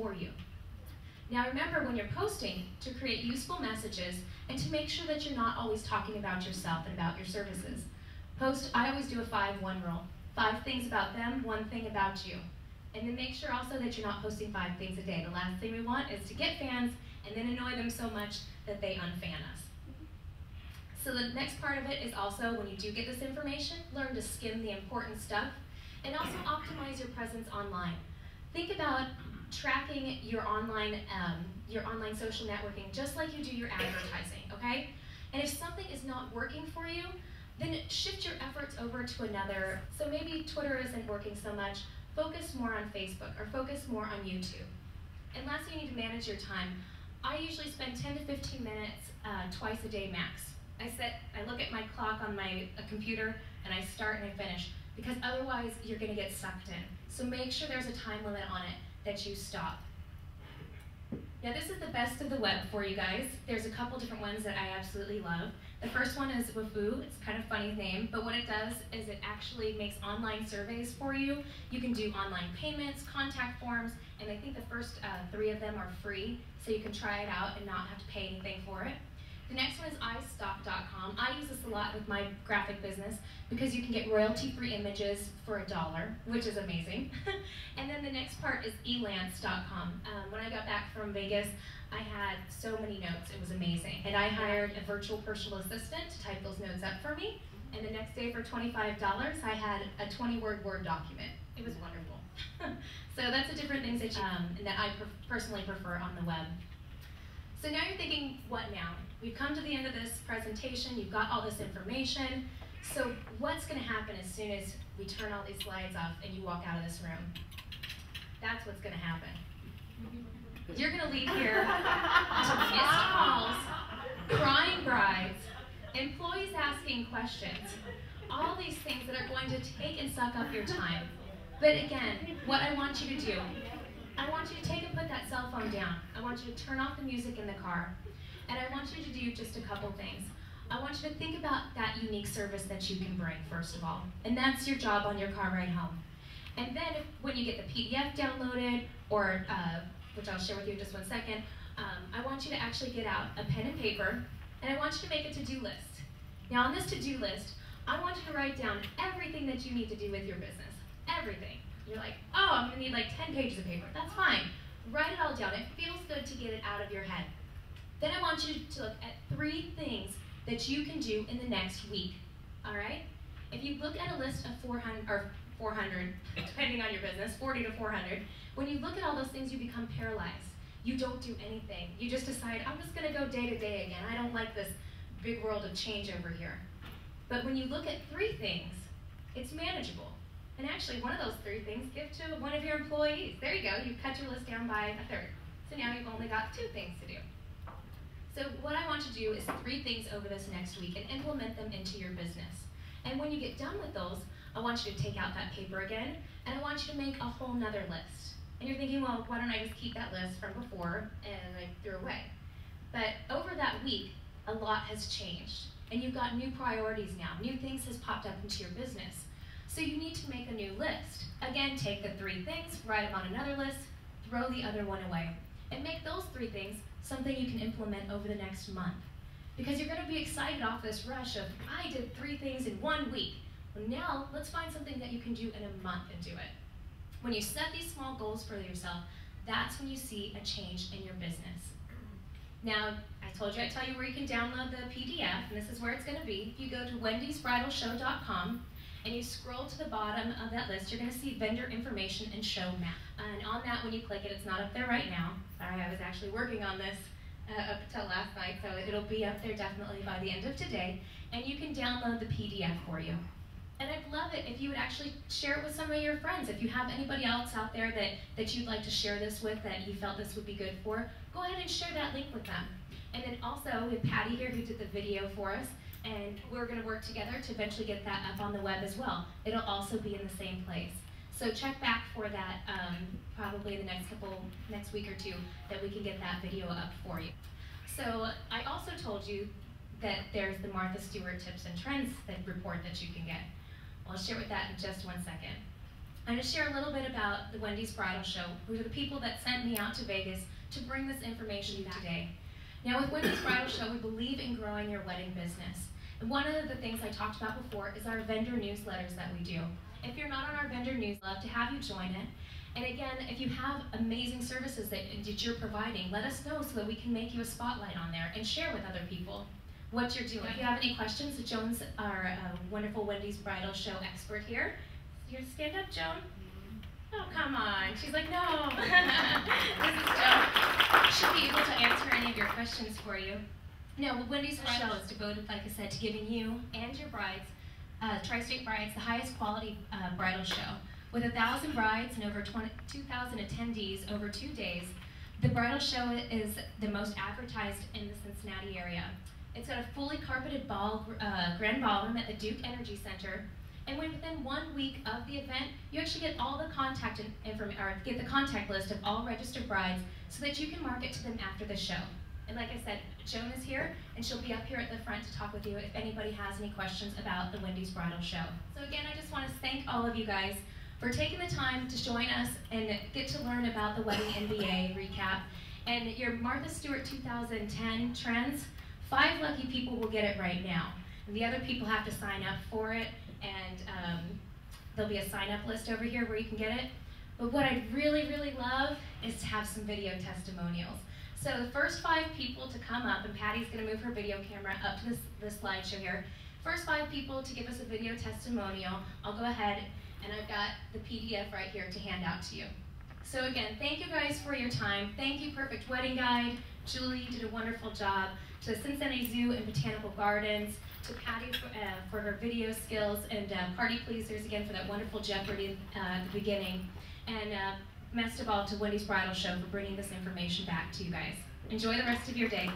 for you. Now remember, when you're posting, to create useful messages and to make sure that you're not always talking about yourself and about your services. Post, I always do a 5-1 rule. 5 things about them, 1 thing about you. And then make sure also that you're not posting 5 things a day. The last thing we want is to get fans and then annoy them so much that they unfan us. So the next part of it is also, when you do get this information, learn to skim the important stuff and also optimize your presence online. Think about tracking your online social networking just like you do your advertising, okay? And if something is not working for you, then shift your efforts over to another. So maybe Twitter isn't working so much, focus more on Facebook or focus more on YouTube. And lastly, you need to manage your time. I usually spend 10 to 15 minutes twice a day max. I look at my clock on my computer and I start and I finish, because otherwise you're gonna get sucked in. So make sure there's a time limit on it that you stop. Now this is the best of the web for you guys. There's a couple different ones that I absolutely love. The first one is Wafoo. It's kind of a funny name, but what it does is it actually makes online surveys for you. You can do online payments, contact forms, and I think the first 3 of them are free, so you can try it out and not have to pay anything for it. The next one is iStock.com. I use this a lot with my graphic business because you can get royalty-free images for $1, which is amazing. And then the next part is elance.com. When I got back from Vegas, I had so many notes. It was amazing. And I hired a virtual personal assistant to type those notes up for me. And the next day for $25, I had a 20-word Word document. It was wonderful. So that's the different things that I personally prefer on the web. So now you're thinking, what now? We've come to the end of this presentation, you've got all this information, so what's going to happen as soon as we turn all these slides off and you walk out of this room? That's what's going to happen. You're going to leave here to missed calls, crying brides, employees asking questions, all these things that are going to take and suck up your time. But again, what I want you to do, I want you to take and put that cell phone down. I want you to turn off the music in the car. And I want you to do just a couple things. I want you to think about that unique service that you can bring, first of all. And that's your job on your car ride home. And then when you get the PDF downloaded, or which I'll share with you in just 1 second, I want you to actually get out a pen and paper, and I want you to make a to-do list. Now on this to-do list, I want you to write down everything that you need to do with your business. Everything. You're like, oh, I'm gonna need like 10 pages of paper. That's fine. Write it all down. It feels good to get it out of your head. Then I want you to look at 3 things that you can do in the next week, all right? If you look at a list of 400, depending on your business, 40 to 400, when you look at all those things, you become paralyzed. You don't do anything. You just decide, I'm just gonna go day to day again. I don't like this big world of change over here. But when you look at 3 things, it's manageable. And actually, one of those 3 things, give to one of your employees. There you go, you cut your list down by a 1/3. So now you've only got 2 things to do. So what I want you to do is 3 things over this next week and implement them into your business. And when you get done with those, I want you to take out that paper again, and I want you to make a whole nother list. And you're thinking, well, why don't I just keep that list from before and I threw away? But over that week, a lot has changed. And you've got new priorities now. New things has popped up into your business. So you need to make a new list. Again, take the 3 things, write them on another list, throw the other one away. And make those 3 things something you can implement over the next month. Because you're going to be excited off this rush of, I did 3 things in 1 week. Well, now, let's find something that you can do in a month and do it. When you set these small goals for yourself, that's when you see a change in your business. Now, I told you I'd tell you where you can download the PDF, and this is where it's going to be. If you go to wendysbridalshow.com, and you scroll to the bottom of that list, you're going to see vendor information and show map. And on that, when you click it, it's not up there right now. Sorry, I was actually working on this up until last night, so it'll be up there definitely by the end of today. And you can download the PDF for you. And I'd love it if you would actually share it with some of your friends. If you have anybody else out there that you'd like to share this with, that you felt this would be good for, go ahead and share that link with them. And then also, we have Patti here who did the video for us. And we're going to work together to eventually get that up on the web as well. It'll also be in the same place. So check back for that probably in the next week or 2 that we can get that video up for you. So I also told you that there's the Martha Stewart tips and trends report that you can get. I'll share with that in just 1 second. I'm going to share a little bit about the Wendy's Bridal Show, who are the people that sent me out to Vegas to bring this information back today. Now with Wendy's Bridal Show, we believe in growing your wedding business. And one of the things I talked about before is our vendor newsletters that we do. If you're not on our vendor newsletter, I'd love to have you join it. And again, if you have amazing services that you're providing, let us know so that we can make you a spotlight on there and share with other people what you're doing. If you have any questions, Joan's our wonderful Wendy's Bridal Show expert here. You want to stand up, Joan? Oh, come on. She's like, no. This is Joan. She'll be able to answer any of your questions for you. No, Wendy's Bridal is devoted, like I said, to giving you and your brides, tri-state brides, the highest quality bridal show. With 1,000 brides and over 2,000 attendees over 2 days, the bridal show is the most advertised in the Cincinnati area. It's got a fully carpeted grand ballroom at the Duke Energy Center, and within 1 week of the event, you actually get all the contact get the contact list of all registered brides so that you can market to them after the show. And like I said, Joan is here, and she'll be up here at the front to talk with you if anybody has any questions about the Wendy's Bridal Show. So again, I just want to thank all of you guys for taking the time to join us and get to learn about the Wedding MBA Recap. And your Martha Stewart 2010 trends, 5 lucky people will get it right now. And the other people have to sign up for it, and there'll be a sign-up list over here where you can get it. But what I'd really, really love is to have some video testimonials. So the first 5 people to come up, and Patty's going to move her video camera up to this slideshow here. First 5 people to give us a video testimonial, I'll go ahead, and I've got the PDF right here to hand out to you. So again, thank you guys for your time. Thank you, Perfect Wedding Guide. Julie, you did a wonderful job. To the Cincinnati Zoo and Botanical Gardens, to Patti for her video skills, and Party Pleasers again for that wonderful Jeopardy at the beginning. And best of all, to Wendy's Bridal Show for bringing this information back to you guys. Enjoy the rest of your day.